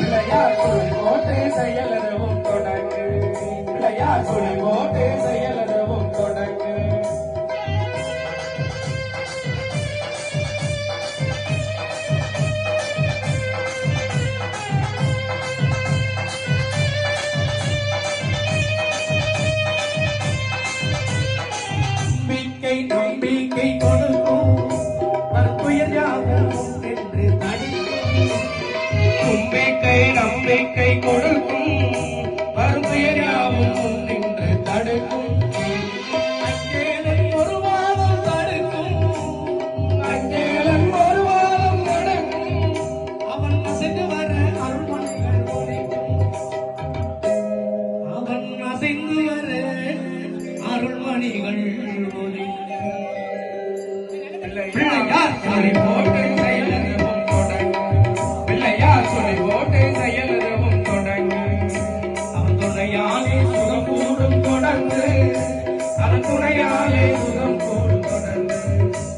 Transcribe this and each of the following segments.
பிள்ளையார் சுழி போட்டு செயலறவும் தொடங்கு பிள்ளையார் சுழி போட்டு செயலறவும் தொடங்கு நம்பிக்கை கொடுக்கும் துயராகவும் என்று தடுக்கும் நம்பிக்கை கொடுக்கும் வருந்துயராகவும் என்று தடுக்கும் அஞ்சேலன் ஒரு வாரம் தடுக்கும் அஞ்சேலன் ஒரு வாரம் தடுக்கும் அவன் அசைந்து வர அருள்மணிகள் ஒலிக்கும் அவன் அசைந்து வர அருள்மணிகள் பிள்ளையார் சொல்லி போட்டு செயலறவும் தொடங்கு பிள்ளையார் சொல்லி போட்டு செயலறவும் தொடங்கு அவன் துணையாலே சுகம் கூடும் தொடர்ந்து அவன் துணையாலே சுகம் கூடும் தொடர்ந்து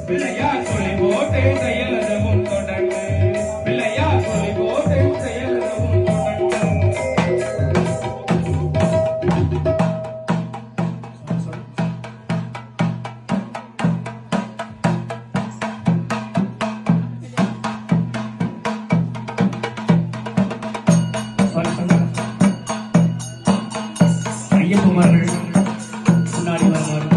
பிள்ளையார் சொல்லி போட்டு செயலறவும் தொடங்கு பிள்ளையார் சொல்லி போட்டு செயலறவும் ஐயப்பமார்கள் முன்னாடி வருமாறு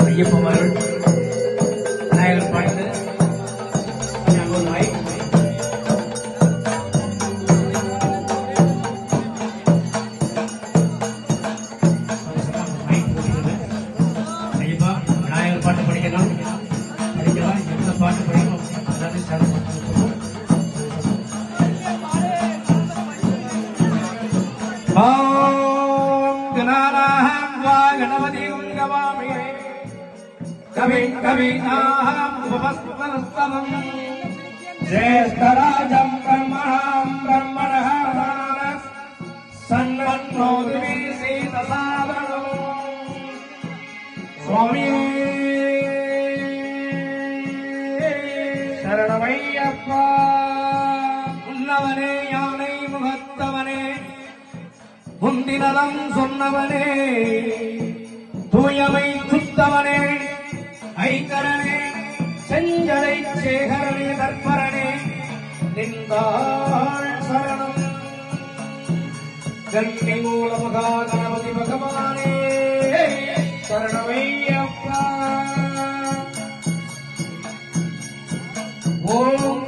ஐயப்பமார்கள் விநாயகர் பாட்டு ஐயப்பா விநாயகர் பாட்டு படிக்கலாம் எந்த பாட்டு படிக்கணும் கணபதி கவாமி कविताहमुपस्मरस्तमम् ज्येष्ठराजम् ब्रह्मणः सन्मन्नो दिवीसीतसादनम् स्वामी शरणमय्यप्पा उन्नवने यानै मुहत्तवने मुन्दिनदम् சொன்னவனே தூயமை சுத்தவனே ஐங்கரனே செஞ்சடை சேகரனே தற்பரனே நின்றாள் சரணம் கண்ணி மூல மகா கணபதி பகவானே சரணமையப்பா ஓம்